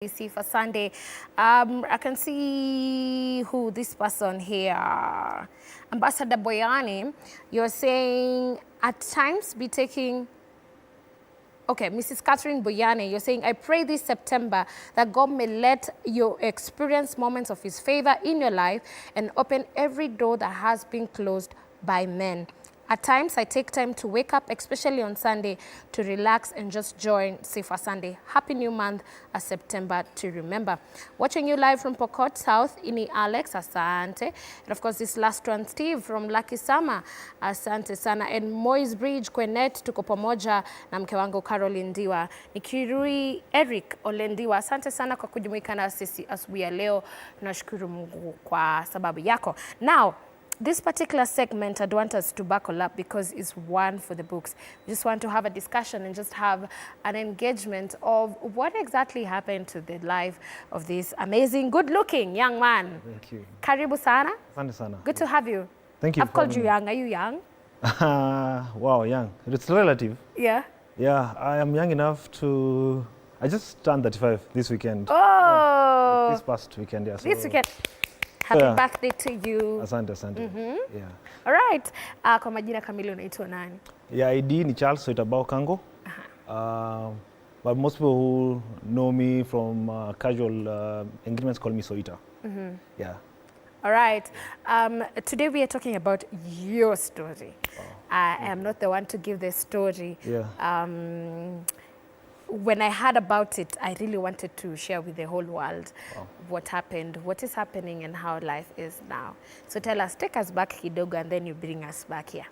Sifa Sunday. I can see who this person here. Ambassador Boyani, you're saying at times be taking. Okay, Mrs. Catherine Boyani, you're saying, I pray this September that God may let you experience moments of His favor in your life and open every door that has been closed by men. At times, I take time to wake up, especially on Sunday, to relax and just join Sifa Sunday. Happy new month, a September to remember. Watching you live from Pokot South, Ini Alex, asante. And of course, this last one, Steve from Lucky Sama, asante sana. And Moy's Bridge, Kwenet, tuko pamoja na mke wangu Caroline Ndiwa. Nikirui Eric Olendiwa, asante sana kwa kujumuika na sisi asubuhi ya leo. Nashukuru Mungu kwa sababu yako. Now, this particular segment, I'd want us to buckle up because it's one for the books. We just want to have a discussion and just have an engagement of what exactly happened to the life of this amazing, good-looking young man. Thank you. Karibu sana. Asante sana. Good to have you. Thank you. I've called you young. Are you young? Wow, young. It's relative. Yeah. Yeah, I am young enough to... I just turned 35 this weekend. Oh. This past weekend, yeah. So This weekend. Happy birthday to you. Asante, asante. Yeah. All right. Kwa majina kamili unaitwa nani? Yeah, ID ni Charles Soita Kango. But most people who know me from casual engagements call me Soita. Yeah. All right. Today we are talking about your story. I am not the one to give the story. Yeah. When I heard about it, I really wanted to share with the whole world what happened, what is happening, and how life is now. So tell us, take us back kidogo, and then you bring us back here.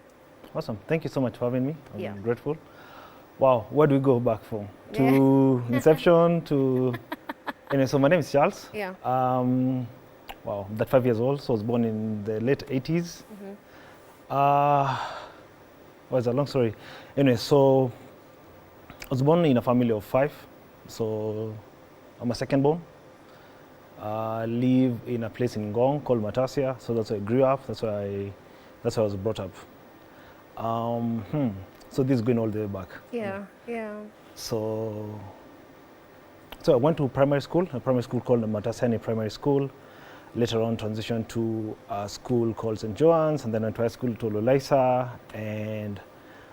Awesome. Thank you so much for having me. I'm Yeah. grateful. Wow, where do we go back from? To inception, to... Anyway, so my name is Charles. Yeah. Wow, I'm 5 years old, so I was born in the late 80s. Well, it's a long story. Anyway, so I was born in a family of 5, so I'm a second born. I live in a place in Ngong called Matasia, so that's where I grew up, that's where I was brought up. So this is going all the way back. Yeah, yeah. So I went to a primary school called the Matasiani Primary School. Later on transitioned to a school called St. John's, and then went to high school to Lolaisa, and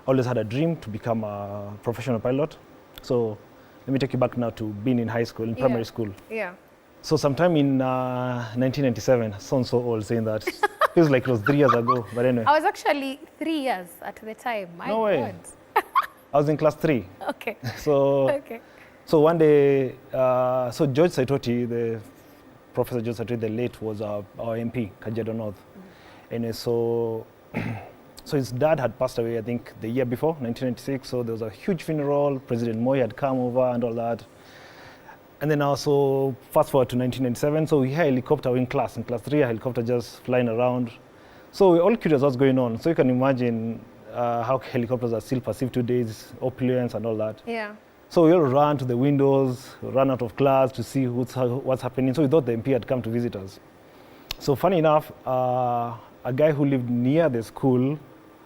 always had a dream to become a professional pilot. So let me take you back now to being in high school, in primary school. Yeah. So sometime in 1997, sounds so old saying that. Feels like it was 3 years ago, but anyway. I was actually 3 years at the time. My No way. God. I was in class 3. Okay. So, Okay. so one day, so George Saitoti, the Professor George Saitoti, the late, was our MP, Kajiado North. Anyway, so his dad had passed away, I think, the year before, 1996. So there was a huge funeral. President Moi had come over and all that. And then also, fast forward to 1997, so we had a helicopter in class 3, a helicopter just flying around. So we're all curious what's going on. So you can imagine how helicopters are still perceived today, opulence and all that. Yeah. So we all ran to the windows, ran out of class to see what's happening. So we thought the MP had come to visit us. So funny enough, a guy who lived near the school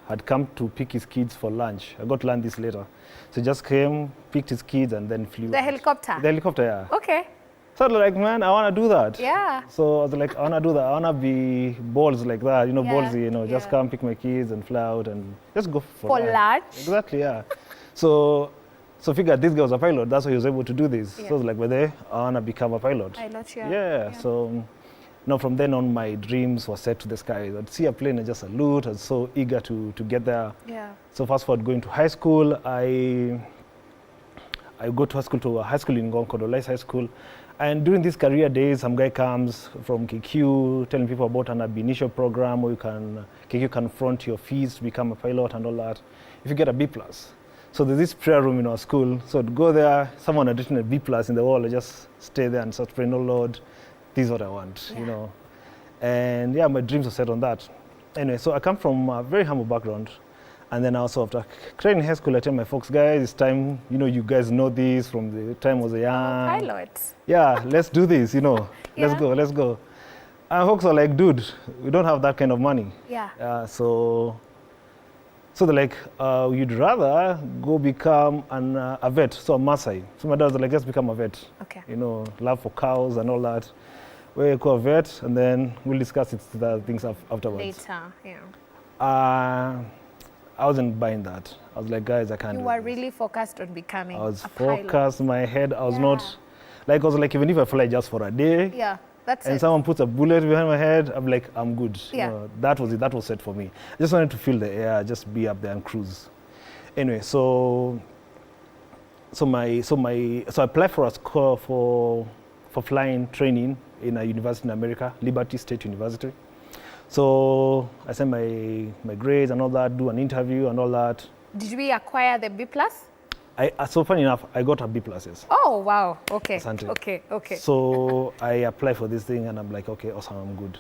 had come to pick his kids for lunch. I got to learn this later. So he just came, picked his kids, and then flew. The helicopter? The helicopter, yeah. Okay. So I was like, man, I want to do that. Yeah. So I was like, I want to do that. I want to be balls like that, Yeah, ballsy, just yeah. come pick my kids and fly out and just go For lunch? Exactly, yeah. So figured this guy was a pilot. That's why he was able to do this. Yeah. So I was like, well, I want to become a pilot. Pilot, yeah. Yeah. So now from then on, my dreams were set to the sky. I'd see a plane and just salute. I was so eager to get there. Yeah. So fast forward going to high school, I go to a high school in Ngong called Olais High School. And during these career days, some guy comes from KQ telling people about an ab initio program where KQ can front your fees to become a pilot and all that. If you get a B+. So there's this prayer room in our school. So I'd go there, someone had written a B+ in the wall, I just stay there and start praying, oh Lord, this is what I want, And yeah, my dreams were set on that. Anyway, so I come from a very humble background. And then also after training high school, I tell my folks, guys, it's time, you guys know this from the time I was young. Pilots. Yeah, let's do this, Yeah. let's go. And folks are like, dude, we don't have that kind of money. Yeah. So So they're like, you'd rather go become a vet, so a Maasai. So my dad was like, let's become a vet. Okay. You know, love for cows and all that. We go a vet, and then we'll discuss the things afterwards. Later, yeah. I wasn't buying that. I was like, guys, I can't You do were this. really focused on becoming I was a pilot. focused, my head, I was Yeah. not, like, I was like, even if I fly just for a day, Yeah, that's and it. someone puts a bullet behind my head, I'm like, I'm good. You Yeah. know, that was it. That was set for me. I just wanted to feel the air, just be up there and cruise. Anyway, so I applied for a school for flying training in a university in America, Liberty State University. So I sent my grades and all that, do an interview and all that. Did we acquire the B+? So funny enough, I got a B+, yes. Oh, wow. Okay. Asante. Okay. So I applied for this thing and I'm like, okay, awesome, I'm good.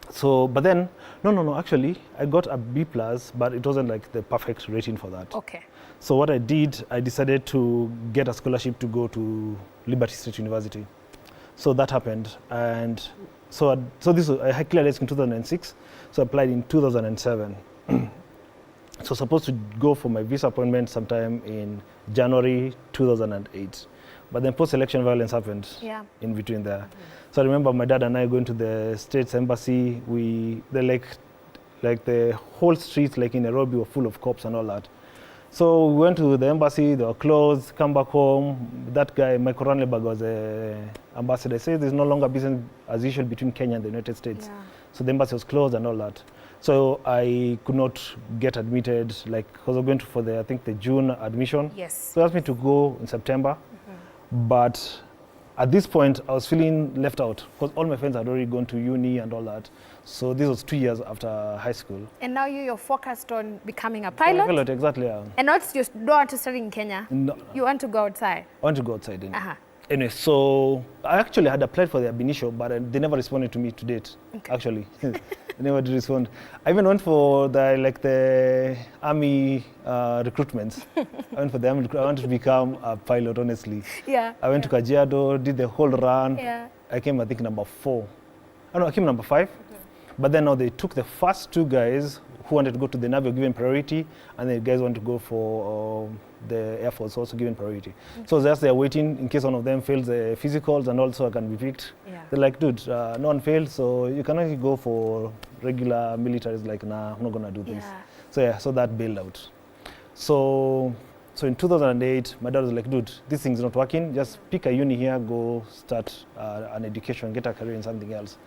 So, but then, no, actually, I got a B+, but it wasn't like the perfect rating for that. Okay. So what I did, I decided to get a scholarship to go to Liberty State University. So that happened. And so I cleared it in 2006, so I applied in 2007. So supposed to go for my visa appointment sometime in January 2008. But then post-election violence happened in between there. Mm-hmm. So I remember my dad and I going to the States Embassy. The whole streets like in Nairobi were full of cops and all that. So we went to the embassy, they were closed, come back home. That guy, Michael Ranleberg, was the ambassador. He said there's no longer business as usual between Kenya and the United States. Yeah. So the embassy was closed and all that. So I could not get admitted, like, because I was going for the June admission. Yes. So they asked me to go in September. Mm-hmm. But at this point, I was feeling left out because all my friends had already gone to uni and all that. So this was 2 years after high school. And now you're focused on becoming a pilot? A pilot, exactly, yeah. And not you don't want to study in Kenya? No. You want to go outside? I want to go outside. Anyway, so I actually had applied for the ab initio, but they never responded to me to date, actually. They never did respond. I even went for the army recruitment. I went for the army recruitment. I wanted to become a pilot, honestly. Yeah. I went to Kajiado, did the whole run. Yeah. I came, I think, number 4. Oh, no, I came number 5. But then now they took the first 2 guys who wanted to go to the Navy, given priority, and the guys want to go for the Air Force, also given priority. So just they're waiting in case one of them fails the physicals and also I can be picked. Yeah. They're like, dude, no one failed, so you can only go for regular military. It's like, nah, I'm not gonna do this. So that bailed out. So in 2008, my dad was like, dude, this thing's not working. Just pick a uni here, go start an education, get a career in something else.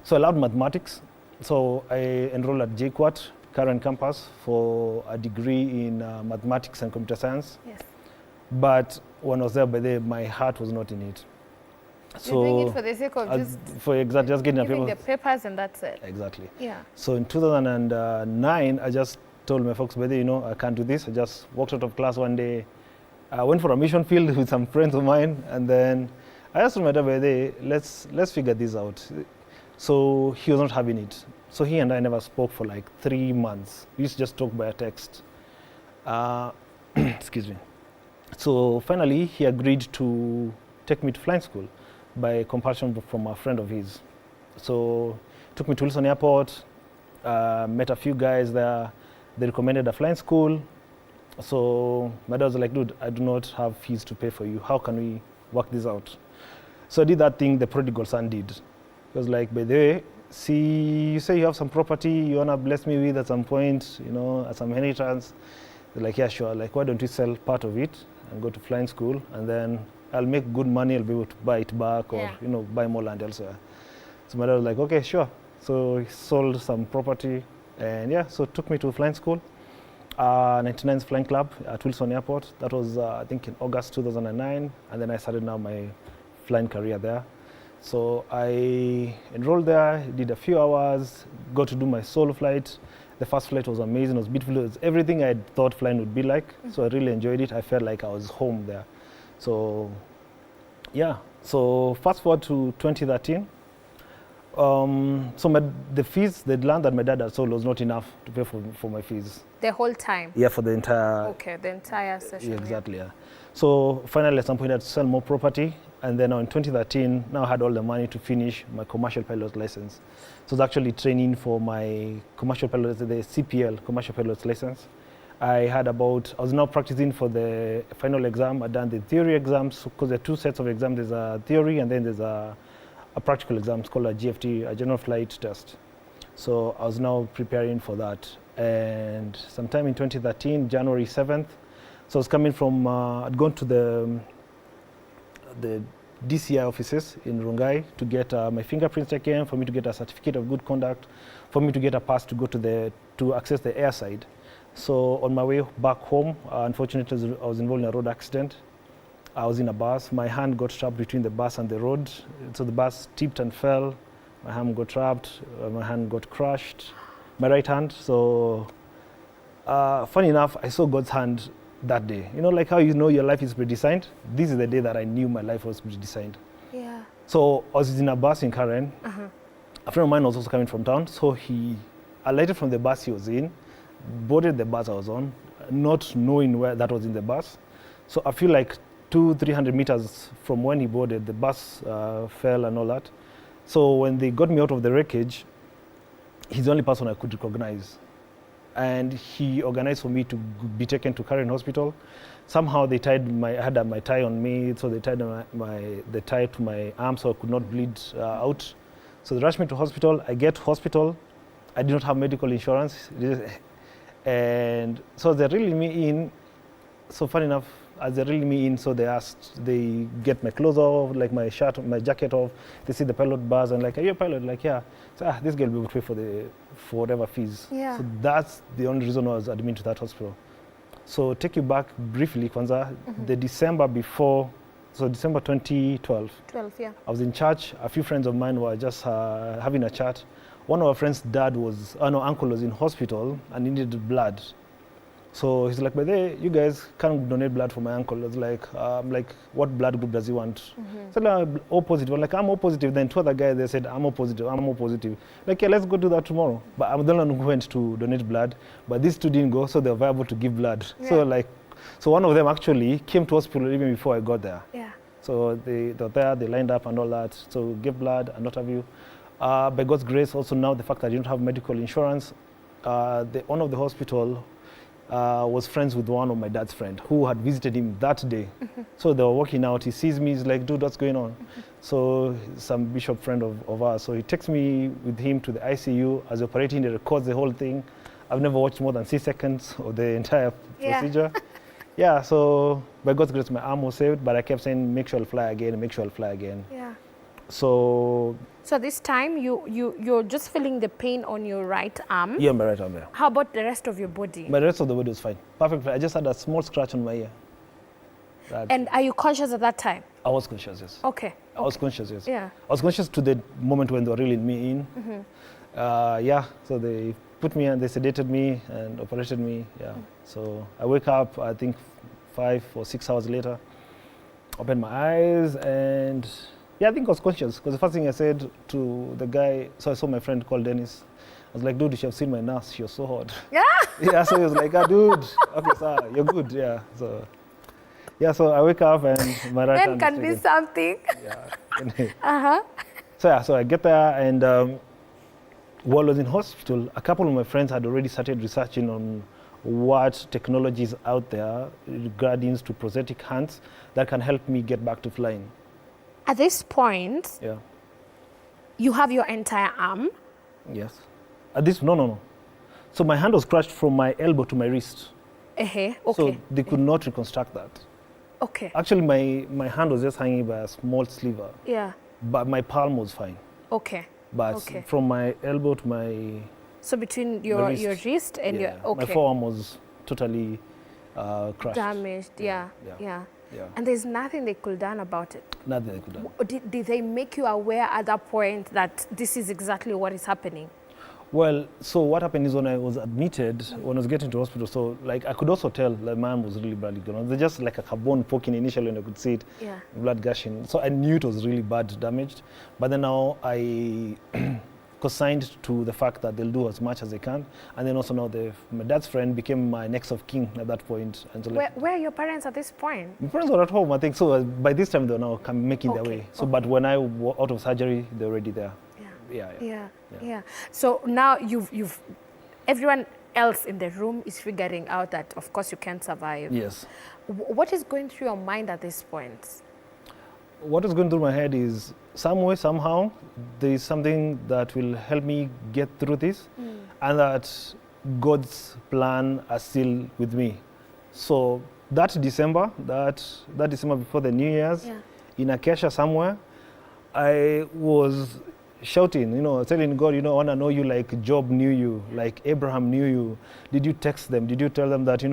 So I loved mathematics. So I enrolled at JKUAT, current campus, for a degree in mathematics and computer science. Yes. But when I was there, my heart was not in it. So you're doing it for the sake of just getting the papers and that's it. Exactly. Yeah. So in 2009, I just told my folks, I can't do this. I just walked out of class one day. I went for a mission field with some friends of mine, and then I asked my dad, let's figure this out. So he was not having it. So he and I never spoke for like 3 months. We used to just talk by text. Excuse me. So finally, he agreed to take me to flying school by compulsion from a friend of his. So took me to Wilson Airport, met a few guys there. They recommended a flying school. So my dad was like, dude, I do not have fees to pay for you. How can we work this out? So I did that thing the prodigal son did. He was like, by the way, see, you say you have some property you want to bless me with at some point, at some inheritance. They're like, yeah, sure. Like, why don't you sell part of it and go to flying school, and then I'll make good money, I'll be able to buy it back or, buy more land elsewhere. So my dad was like, okay, sure. So he sold some property and so took me to flying school, 99th Flying Club at Wilson Airport. That was, I think, in August 2009. And then I started now my flying career there. So I enrolled there, did a few hours, got to do my solo flight. The first flight was amazing, it was beautiful, it was everything I thought flying would be like. Mm-hmm. So I really enjoyed it. I felt like I was home there. So fast forward to 2013. The fees, the land that my dad had sold was not enough to pay for my fees. The whole time? Yeah, for the entire... Okay, the entire session. Yeah, exactly, yeah. So finally at some point I had to sell more property. And then in 2013, now I had all the money to finish my commercial pilot license. So I was actually training for my commercial pilot, the CPL, commercial pilot license. I was now practicing for the final exam. I'd done the theory exams, because there are two sets of exams. There's a theory and then there's a practical exam. It's called a GFT, a general flight test. So I was now preparing for that. And sometime in 2013, January 7th, so I was coming from, I'd gone to the DCI offices in Rungai to get my fingerprints taken, for me to get a certificate of good conduct, for me to get a pass to go to access the airside. So on my way back home, unfortunately, I was involved in a road accident. I was in a bus. My hand got trapped between the bus and the road. So the bus tipped and fell. My hand got trapped. My hand got crushed. My right hand. So funny enough, I saw God's hand that day. You know, like how you know your life is predesigned? This is the day that I knew my life was predesigned. Yeah. So I was in a bus in Karen. A friend of mine was also coming from town. So he alighted from the bus he was in, boarded the bus I was on, not knowing where that was in the bus. So I feel like 200-300 meters from when he boarded, the bus fell and all that. So when they got me out of the wreckage, he's the only person I could recognize. And he organized for me to be taken to Karen Hospital. Somehow they tied I had my tie on me, so they tied the tie to my arm so I could not bleed out. So they rushed me to hospital. I get to hospital. I did not have medical insurance. And so they reeled me in. So funny enough, as they reeled me in, so they get my clothes off, like my shirt, my jacket off. They see the pilot bars and like, are you a pilot? Like, yeah. So this girl will pay for whatever fees. Yeah. So that's the only reason I was admitted to that hospital. So take you back briefly, Kwanza, the December before, so December 2012. Yeah. I was in church. A few friends of mine were just having a chat. One of our friends' uncle was in hospital and needed blood. So he's like, by the way, you guys can't donate blood for my uncle. I was like, what blood group does he want? So I'm O positive. I'm like, I'm O positive. Then two other guys, they said, I'm O positive, I'm O positive. Like, yeah, let's go do that tomorrow. But I'm the one who went to donate blood. But these two didn't go, so they were viable to give blood. Yeah. So one of them actually came to hospital even before I got there. Yeah. So they were there, they lined up and all that. So give blood and what have you. By God's grace, also now the fact that I didn't have medical insurance, the owner of the hospital was friends with one of my dad's friend who had visited him that day. So they were walking out. He sees me. He's like, dude, what's going on? So some bishop friend of ours. So he takes me with him to the ICU. As operating, he records the whole thing. I've never watched more than 6 seconds of the entire procedure. Yeah, so by God's grace, my arm was saved, but I kept saying, make sure I'll fly again, make sure I'll fly again. Yeah. So this time you're just feeling the pain on your right arm. Yeah, my right arm, yeah. How about the rest of your body? My rest of the body was fine. Perfect. I just had a small scratch on my ear. And are you conscious at that time? I was conscious, yes. Okay. I was conscious, yes. Yeah. I was conscious to the moment when they were reeling me in. Yeah, so they put me and they sedated me and operated me, yeah. So I wake up, I think 5 or 6 hours later, open my eyes and yeah, I think I was conscious because the first thing I said to the guy, so I saw my friend called Dennis. I was like, dude, you should have seen my nurse. She was so hot. Yeah. Yeah, so he was like, dude, okay, sir, you're good. Yeah. So I wake up and my right hand can be something. Yeah. So I get there and while I was in hospital, a couple of my friends had already started researching on what technologies out there regarding to prosthetic hands that can help me get back to flying. At this point, yeah, you have your entire arm? Yes. No. So my hand was crushed from my elbow to my wrist. Okay. So they could not reconstruct that. Okay. Actually, my hand was just hanging by a small sliver. Yeah. But my palm was fine. Okay. But from my elbow to my... So between your wrist and your... Okay. My forearm was totally crushed. Damaged, yeah. And there's nothing they could have done about it? Nothing they could have done. Did they make you aware at that point that this is exactly what is happening? Well, so what happened is when I was admitted, when I was getting to hospital, so like I could also tell that my arm was really badly gone. There's just like a bone poking initially and I could see it, blood gushing. So I knew it was really bad damaged. But then now because co-signed to the fact that they'll do as much as they can. And then also now my dad's friend became my next of kin at that point. And so Where are your parents at this point? my parents were at home, I think. So by this time, they were now making their way. So, but when I was out of surgery, they're already there. Yeah. So now you've everyone else in the room is figuring out that, of course, you can't survive. Yes. What is going through your mind at this point? What is going through my head is some way, somehow, there is something that will help me get through this, and that God's plan are still with me. So that December before the New Year's, in Acacia somewhere, I was shouting, telling God, I want to know you like Job knew you, like Abraham knew you. Did you text them? Did you tell them that,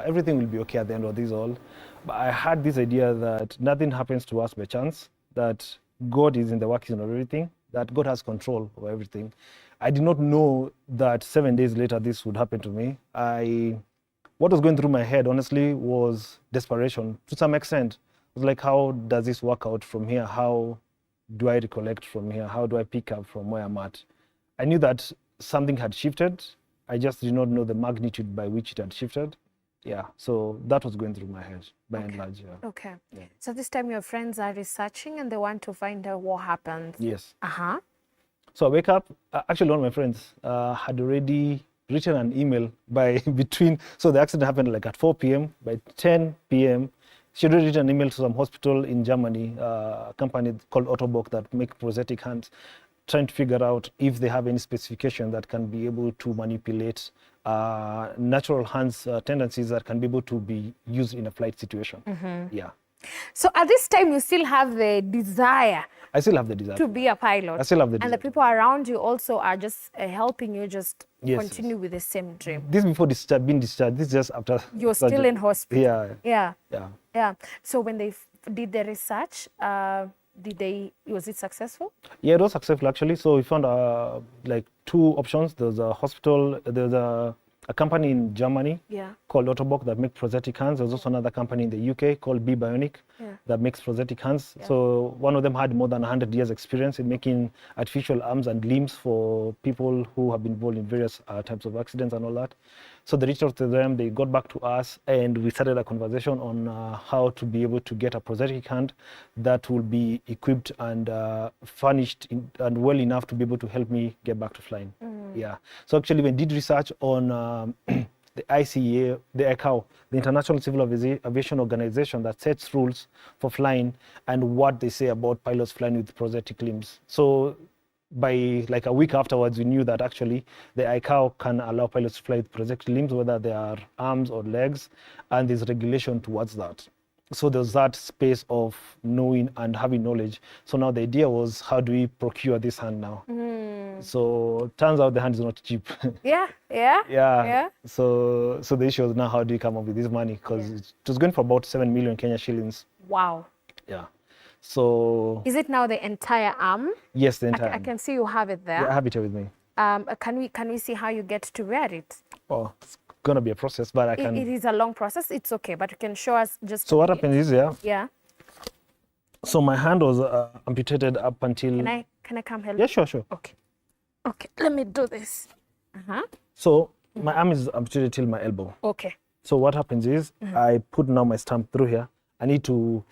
everything will be okay at the end of this all? But I had this idea that nothing happens to us by chance, that God is in the working of everything, that God has control over everything. I did not know that 7 days later this would happen to me. What was going through my head, honestly, was desperation to some extent. It was like, how does this work out from here? How do I recollect from here? How do I pick up from where I'm at? I knew that something had shifted. I just did not know the magnitude by which it had shifted. Yeah, so that was going through my head by and large. Yeah. Okay. Yeah. So this time your friends are researching and they want to find out what happened. Yes. Uh-huh. So I wake up, actually one of my friends had already written an email so the accident happened like at 4 p.m. By 10 p.m., she had already written an email to some hospital in Germany, a company called Ottobock that make prosthetic hands, trying to figure out if they have any specification that can be able to manipulate natural hands tendencies that can be able to be used in a flight situation. Yeah. So at this time, you still have the desire. I still have the desire to be a pilot. I still have the desire. And the people around you also are just helping you just continue with the same dream. This before being discharged. This is just after. You're still in hospital. Yeah. So when they did the research, was it successful? Yeah, it was successful actually. So we found like two options. There's a hospital, there's a company in Germany called Ottobock that makes prosthetic hands. There's also another company in the UK called B Bionic that makes prosthetic hands. So one of them had more than 100 years experience in making artificial arms and limbs for people who have been involved in various types of accidents and all that. So they reached out to them, they got back to us, and we started a conversation on how to be able to get a prosthetic hand that will be equipped and furnished and well enough to be able to help me get back to flying. Yeah. So actually, we did research on the ICAO, the ICAO, the International Civil Aviation Organization that sets rules for flying and what they say about pilots flying with prosthetic limbs. So by like a week afterwards, we knew that actually the ICAO can allow pilots to fly with prosthetic limbs, whether they are arms or legs, and there's regulation towards that. So there's that space of knowing and having knowledge. So now the idea was, how do we procure this hand now? So turns out the hand is not cheap. Yeah. So the issue is now, how do you come up with this money? Because it was going for about 7 million Kenya shillings. Wow. Yeah. So is it now the entire arm? Yes, the entire I can see you have it there. Yeah, I have it here with me. Can we see how you get to wear it? Oh, it's gonna be a process, but I can. It is a long process. It's okay, but you can show us just. So what happens is, yeah. So my hand was amputated up until. Can I come help? Yeah, sure. Okay. Let me do this. So my arm is amputated till my elbow. Okay. So what happens is, I put now my stamp through here. I need to.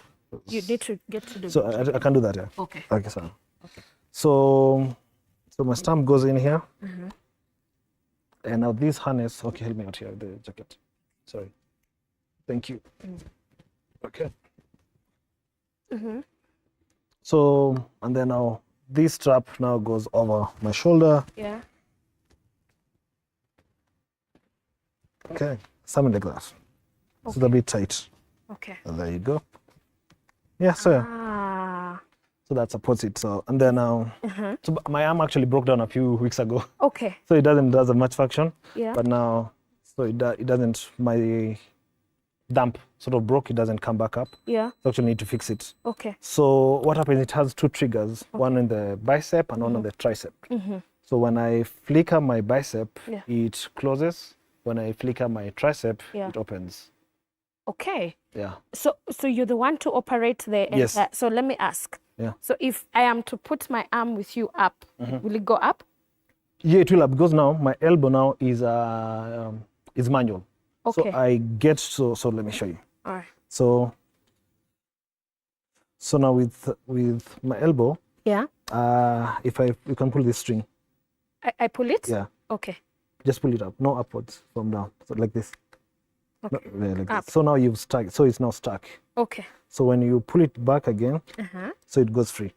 You need to get to the. So I can do that, yeah. Okay. Okay, sir. Okay. So my stamp goes in here. And now this harness. Okay, help me out here. The jacket. Sorry. Thank you. Okay. So and then now this strap now goes over my shoulder. Yeah. Okay, something like that. Okay. So a bit tight. Okay. And there you go. Yeah, so so that supports it. So and then now, so my arm actually broke down a few weeks ago. Okay. So it doesn't much function. Yeah. But now, so it doesn't. My dump sort of broke. It doesn't come back up. Yeah. So actually need to fix it. Okay. So what happens? It has two triggers. Okay. One in the bicep and one on the tricep. So when I flicker my bicep, it closes. When I flicker my tricep, it opens. Okay. Yeah. So you're the one to operate the yes. So let me ask, Yeah. So if I am to put my arm with you up, will it go up? Yeah, it will, because now my elbow now is manual. Okay. So I get, so let me show you. All right. So now with my elbow, Yeah. if you can pull this string. I pull it? Yeah. Okay. Just pull it up, no upwards, from down. So like this. Okay. No, yeah, like Up. this. So now you've stuck. So it's now stuck. Okay. So when you pull it back again, so it goes free.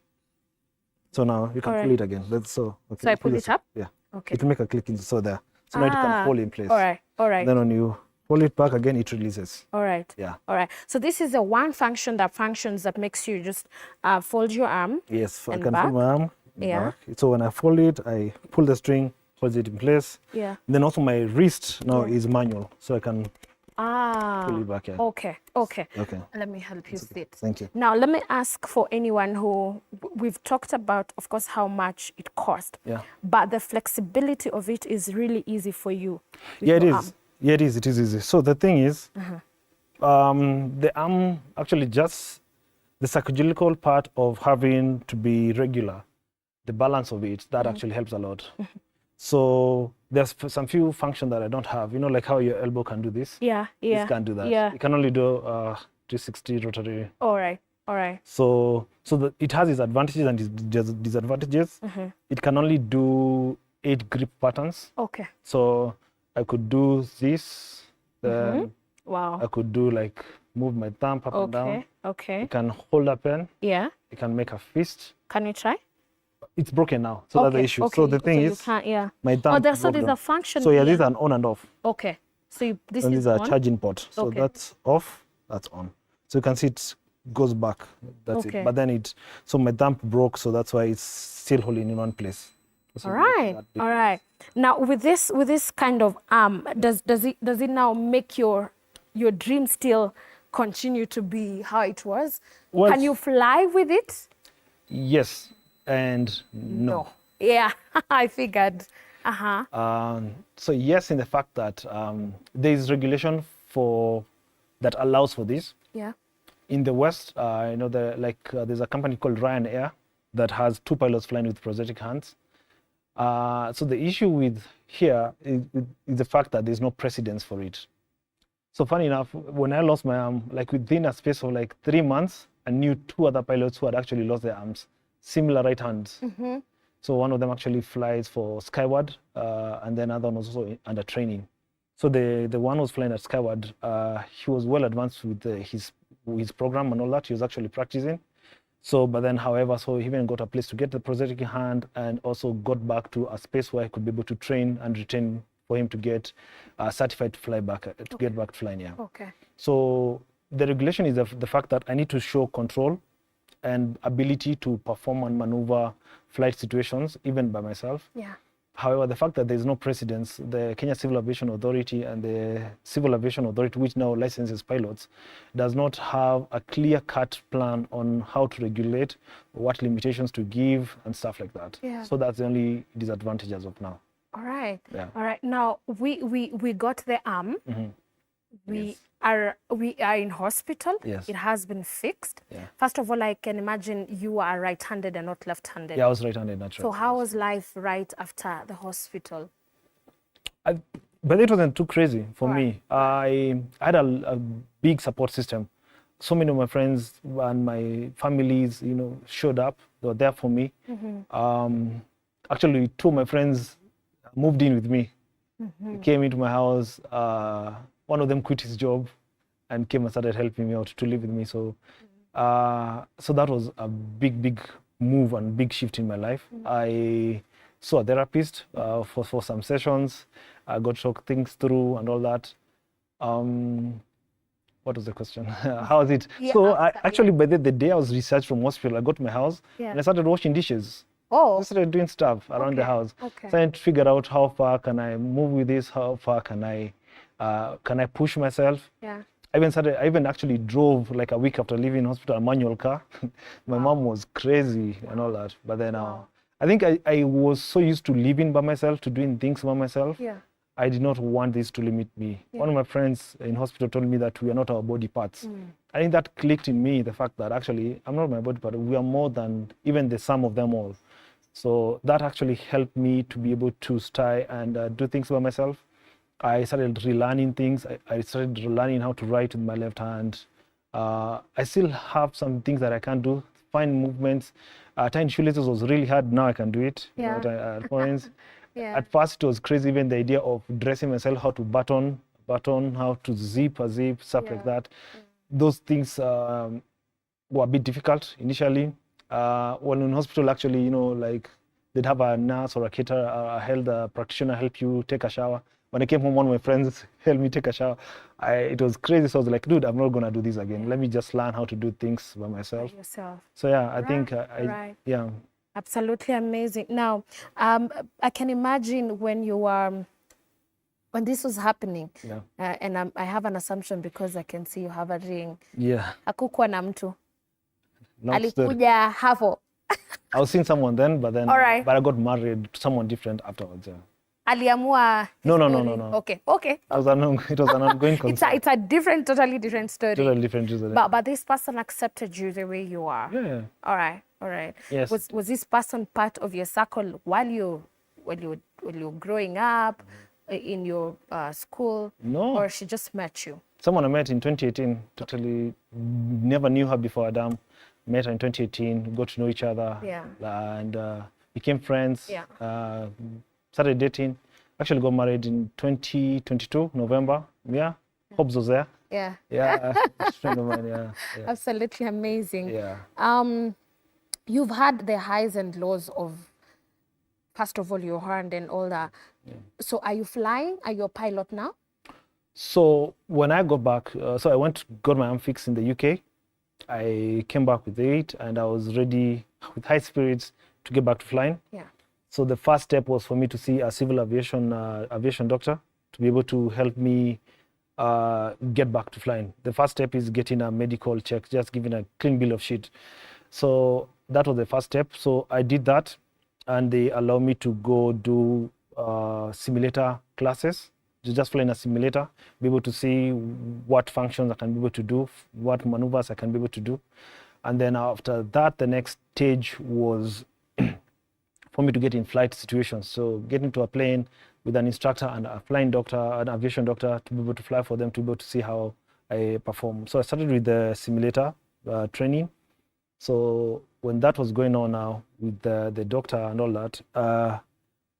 So now you can All pull right. it again. Okay, So I pull this it up? Yeah. Okay. It will make a click in, so there. So now it can hold in place. All right. All right. Then when you pull it back again, it releases. All right. Yeah. All right. So this is a one function that makes you just fold your arm. Yes, I and can back. fold my arm Yeah. back. So when I fold it, I pull the string, holds it in place. Yeah. Then also my wrist now Yeah. is manual, so I can pull it back. Yeah. Okay. Okay. Okay. Let me help you sit. Thank you. Now, let me ask for anyone who, we've talked about, of course, how much it cost. Yeah. But the flexibility of it is really easy for you. with Yeah, it your is. arm. Yeah, it is. It is easy. So the thing is, the arm actually just the psychological part of having to be regular, the balance of it, that actually helps a lot. So there's some few functions that I don't have. You know, like how your elbow can do this. Yeah. Yeah. This can't do that. Yeah. It can only do 360 rotary. All right. All right. So it has its advantages and its disadvantages. It can only do 8 grip patterns. Okay. So I could do this, then Wow. I could do like move my thumb up and down. Okay. Okay. You can hold a pen. Yeah. You can make a fist. Can you try? It's broken now, so that's the issue. So the thing you is, can't, yeah. my thumb. there's broke a down. function. So yeah, here. these are on and off. Okay. So this And is these are on. charging port. So Okay. that's off, that's on. So you can see it goes back. That's Okay. it. But then so my thumb broke, so that's why it's still holding in one place. So All right. All right. Now with this kind of arm, does it now make your dream still continue to be how it was? Well, Can you fly with it? Yes and no. Yeah, I figured. So yes, in the fact that there is regulation that allows for this. Yeah. In the West, there's a company called Ryanair that has 2 pilots flying with prosthetic hands. So the issue with here is the fact that there's no precedence for it. So funny enough, when I lost my arm, like within a space of like 3 months, I knew 2 other pilots who had actually lost their arms, similar right hands. So one of them actually flies for Skyward, and then another one was also under training. So the one who was flying at Skyward, he was well advanced with his program and all that. He was actually practicing. So, but then, however, so he even got a place to get the prosthetic hand, and also got back to a space where he could be able to train and retain for him to get certified to fly back, to get back to flying. Yeah. Okay. So the regulation is the fact that I need to show control and ability to perform and maneuver flight situations, even by myself. Yeah. However, the fact that there is no precedence, the Kenya Civil Aviation Authority and the Civil Aviation Authority, which now licenses pilots, does not have a clear-cut plan on how to regulate, what limitations to give, and stuff like that. Yeah. So that's the only disadvantage as of now. All right. Yeah. All right. Now we got the arm. We are in hospital. Yes. It has been fixed. Yeah. First of all, I can imagine you are right-handed and not left-handed. Yeah, I was right-handed, naturally. So how was life right after the hospital? But it wasn't too crazy for me. I had a big support system. So many of my friends and my families, showed up. They were there for me. Actually, 2 of my friends moved in with me. They came into my house. One of them quit his job and came and started helping me out to live with me. So, so that was a big move and big shift in my life. I saw a therapist for some sessions. I got to talk things through and all that. What was the question? How was it? Yeah, So actually, by the day I was discharged from hospital, I got to my house and I started washing dishes. Oh. I started doing stuff around the house. Okay. Trying to figure out how far can I move with this, how far can I push myself. Yeah. I even actually drove like a week after leaving hospital a manual car. My mom was crazy and all that. But then I think I was so used to living by myself, to doing things by myself. Yeah. I did not want this to limit me. Yeah. One of my friends in hospital told me that we are not our body parts. I think that clicked in me, the fact that actually I'm not my body part. We are more than even the sum of them all. So that actually helped me to be able to stay and do things by myself. I started relearning things. I started relearning how to write with my left hand. I still have some things that I can't do. Fine movements. Tying shoelaces was really hard. Now I can do it. Yeah. At points. Yeah. At first it was crazy, even the idea of dressing myself, how to button, how to zip a zip, stuff like that. Those things were a bit difficult initially. When in hospital, actually, you know, like they'd have a nurse or a caterer, a health practitioner help you take a shower. When I came home, one of my friends helped me take a shower. It was crazy. So I was like, dude, I'm not gonna do this again. Let me just learn how to do things by myself. By yourself. So yeah, I think yeah. Absolutely amazing. Now, I can imagine when you were, when this was happening, and I have an assumption because I can see you have a ring. Yeah. Hakukuwa na mtu. Not Alikuja hapo. I was seeing someone then, but then, but I got married to someone different afterwards. Yeah. Aliamua. No. Okay. It was an ongoing concern. It's a different, totally different story. Totally different user. But this person accepted you the way you are. Yeah. All right. Yes. Was this person part of your circle while you were growing up, in your school? No. Or she just met you? Someone I met in 2018. Totally never knew her before Adam. Met her in 2018. Got to know each other. Yeah. And became friends. Yeah. Started dating. Actually got married in 2022, November. Yeah. Hobbs was there. Yeah. Yeah. Friend of mine, yeah. Absolutely amazing. Yeah. You've had the highs and lows of, first of all, your hand and all that. Yeah. So are you flying? Are you a pilot now? So when I got back, so I got my arm fixed in the UK. I came back with it and I was ready with high spirits to get back to flying. Yeah. So the first step was for me to see a civil aviation doctor to be able to help me get back to flying. The first step is getting a medical check, just giving a clean bill of shit. So that was the first step. So I did that, and they allowed me to go do simulator classes, to just fly in a simulator, be able to see what functions I can be able to do, what maneuvers I can be able to do. And then after that, the next stage was for me to get in flight situations. So getting to a plane with an instructor and a flying doctor, an aviation doctor, to be able to fly for them, to be able to see how I perform. So I started with the simulator training. So when that was going on now with the doctor and all that,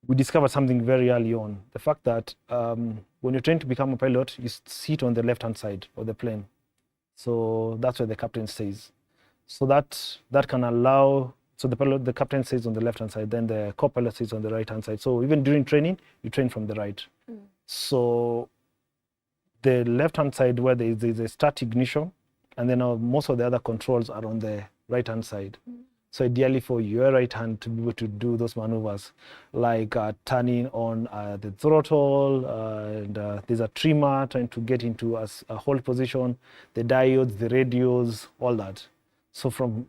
we discovered something very early on. The fact that when you're trying to become a pilot, you sit on the left-hand side of the plane. So that's where the captain stays. So that can allow, so the captain stays on the left-hand side, then the co-pilot stays on the right-hand side. So even during training, you train from the right. So the left-hand side where there is a start ignition, and then most of the other controls are on the right-hand side. So ideally for your right hand to be able to do those maneuvers, like turning on the throttle, and there's a trimmer trying to get into a hold position, the diodes, the radios, all that. So from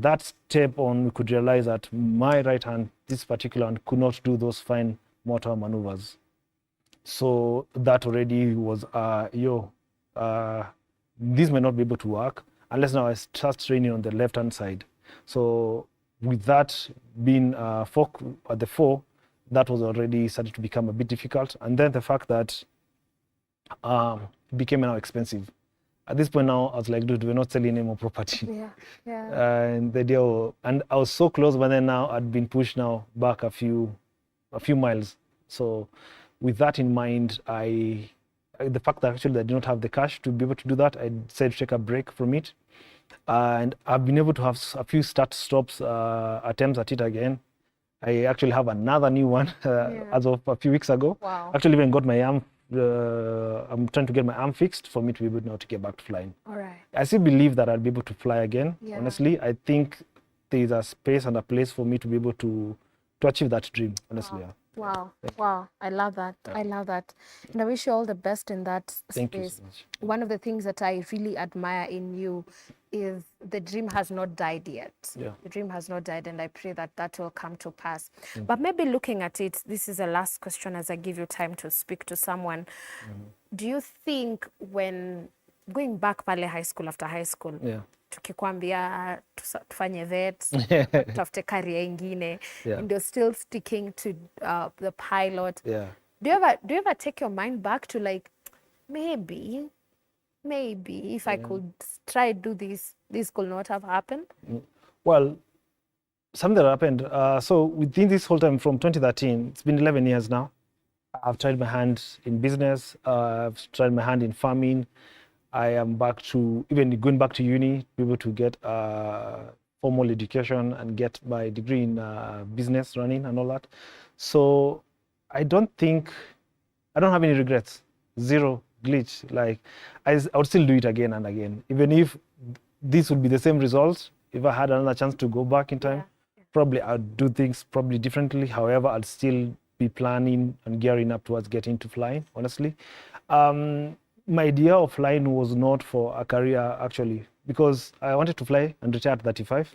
that step on, we could realize that my right hand, this particular one, could not do those fine motor maneuvers. So that already was, this may not be able to work unless now I start training on the left-hand side. So with that being at the fore, that was already started to become a bit difficult. And then the fact that it became now expensive. At this point now, I was like, dude, we're not selling any more property. Yeah. And the deal, and I was so close, but then now I'd been pushed now back a few miles. So with that in mind, the fact that actually I did not have the cash to be able to do that, I decided to take a break from it. And I've been able to have a few start-stops attempts at it again. I actually have another new one as of a few weeks ago. Wow. Actually even got my arm, I'm trying to get my arm fixed for me to be able now to get back to flying. All right. I still believe that I'll be able to fly again. Yeah. Honestly, I think there's a space and a place for me to be able to achieve that dream, honestly. Wow. Wow. Wow. I love that. I love that. And I wish you all the best in that Thank you space. so much. One of the things that I really admire in you is the dream has not died yet. Yeah. The dream has not died, and I pray that that will come to pass. But maybe looking at it, this is the last question as I give you time to speak to someone. Do you think when going back pale high school after high school, Yeah. tukikwambia tufanye vet, tutafute career ingine, Yeah. and you're still sticking to the pilot. Yeah. Do you ever take your mind back to like, maybe if I could try do this could not have happened? Well, something that happened. So within this whole time from 2013, it's been 11 years now. I've tried my hand in business. I've tried my hand in farming. I am back to even going back to uni, be able to get formal education and get my degree in business running and all that. So I don't have any regrets. Zero glitch. Like I would still do it again and again, even if this would be the same result. If I had another chance to go back in time, probably I'd do things probably differently. However, I'd still be planning and gearing up towards getting to flying, honestly. My idea of flying was not for a career, actually, because I wanted to fly and retire at 35.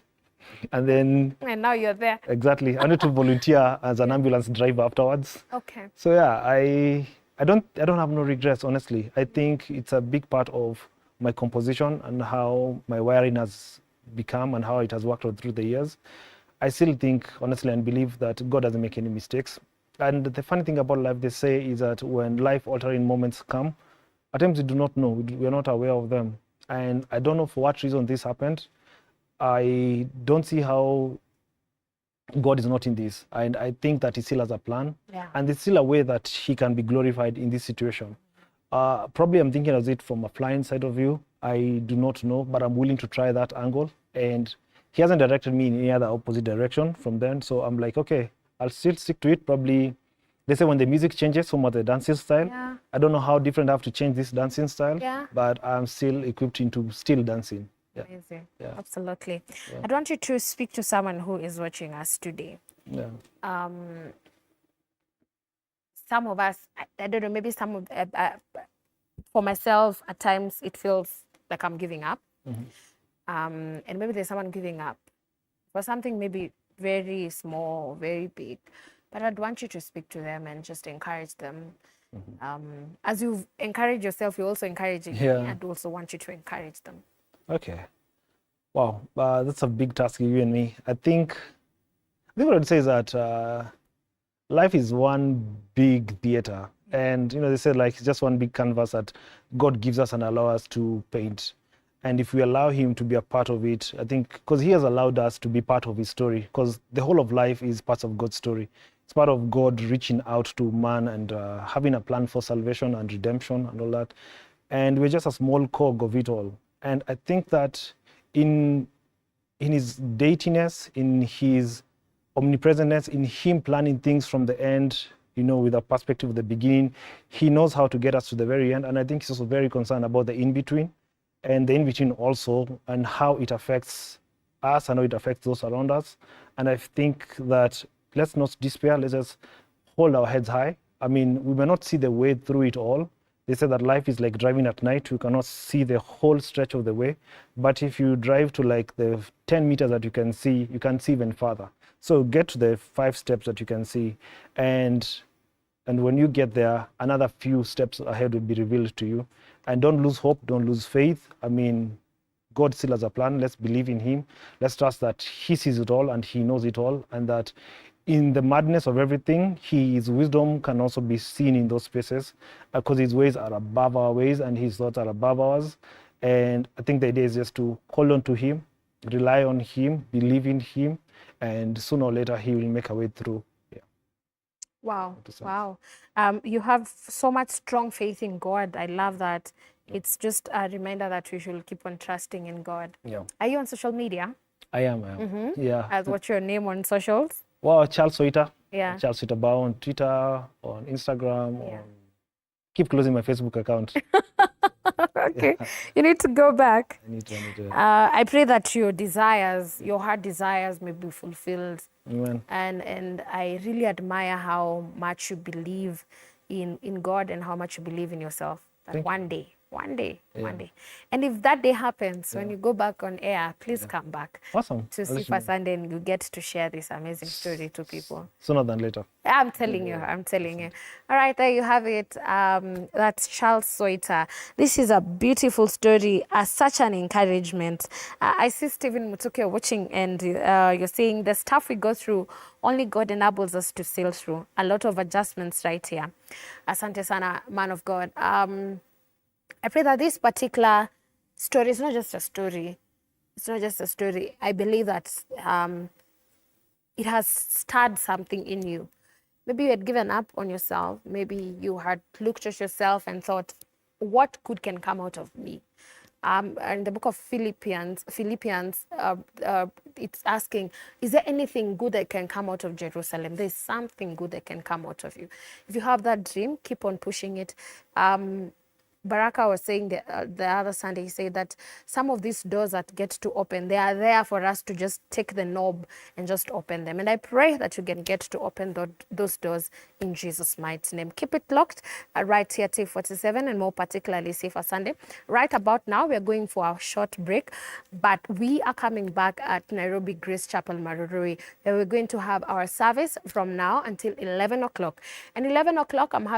And then, And now you're there. exactly, I wanted to volunteer as an ambulance driver afterwards. Okay. So yeah, I don't have no regrets, honestly. I think it's a big part of my composition and how my wiring has become and how it has worked out through the years. I still think, honestly, and believe that God doesn't make any mistakes. And the funny thing about life, they say, is that when life-altering moments come, at times we do not know, we are not aware of them. And I don't know for what reason this happened. I don't see how God is not in this. And I think that he still has a plan. Yeah. And there's still a way that he can be glorified in this situation. Probably I'm thinking of it from a flying side of view. I do not know, but I'm willing to try that angle. And he hasn't directed me in any other opposite direction from then. So I'm like, okay, I'll still stick to it. Probably, they say when the music changes, so much the dancing style. Yeah. I don't know how different I have to change this dancing style, Yeah. but I'm still equipped into still dancing. Yeah. Amazing. Yeah. Absolutely. I'd want you to speak to someone who is watching us today. Yeah. Some of us, I don't know, maybe some of, for myself, at times it feels like I'm giving up. And maybe there's someone giving up for something maybe very small, very big. But I'd want you to speak to them and just encourage them. As you've encouraged yourself, you're also encouraging me. I'd also want you to encourage them. Okay. Wow, that's a big task, you and me. I think what I'd say is that life is one big theater. And, they say like it's just one big canvas that God gives us and allows us to paint. And if we allow him to be a part of it, I think, because he has allowed us to be part of his story, because the whole of life is part of God's story. It's part of God reaching out to man and having a plan for salvation and redemption and all that. And we're just a small cog of it all. And I think that in his deitiness, in his omnipresentness, in him planning things from the end, with a perspective of the beginning, he knows how to get us to the very end. And I think he's also very concerned about the in-between, and the in-between also, and how it affects us and how it affects those around us. And I think that let's not despair, let's just hold our heads high. I mean, we may not see the way through it all. They say that life is like driving at night. You cannot see the whole stretch of the way. But if you drive to like the 10 meters that you can see even further. So get to the 5 steps that you can see. And when you get there, another few steps ahead will be revealed to you. And don't lose hope, don't lose faith. I mean, God still has a plan. Let's believe in him. Let's trust that he sees it all and he knows it all, and that in the madness of everything, his wisdom can also be seen in those spaces, because his ways are above our ways and his thoughts are above ours. And I think the idea is just to hold on to him, rely on him, believe in him, and sooner or later he will make a way through. Yeah. Wow. Wow. You have so much strong faith in God. I love that. It's just a reminder that we should keep on trusting in God. Yeah. Are you on social media? I am. Yeah. What's your name on socials? Well, Charles Soita. Yeah. Charles Soita Bao on Twitter, on Instagram. Keep closing my Facebook account. Okay, you need to go back. I need to. I pray that your desires, your heart desires, may be fulfilled. Amen. And I really admire how much you believe in God and how much you believe in yourself. That Thank you. one day. Yeah. And if that day happens, when you go back on air, please come back Awesome. to I'll let you Sifa know. Sunday and you get to share this amazing story to people. Sooner than later. I'm telling you. All right, there you have it. That's Charles Soita. This is a beautiful story, such an encouragement. I see Stephen Mutuke watching, and you're saying the stuff we go through, only God enables us to sail through. A lot of adjustments right here. Asante sana, man of God. I pray that this particular story is not just a story. It's not just a story. I believe that it has stirred something in you. Maybe you had given up on yourself. Maybe you had looked at yourself and thought, what good can come out of me? In the book of Philippians, it's asking, is there anything good that can come out of Jerusalem? There's something good that can come out of you. If you have that dream, keep on pushing it. Baraka was saying the other Sunday, he said that some of these doors that get to open, they are there for us to just take the knob and just open them. And I pray that you can get to open those doors in Jesus' mighty name. Keep it locked right here till 47, and more particularly Sifa Sunday. Right about now, we are going for a short break, but we are coming back at Nairobi Grace Chapel, Marurui, where we're going to have our service from now until 11 o'clock. And 11 o'clock, I'm having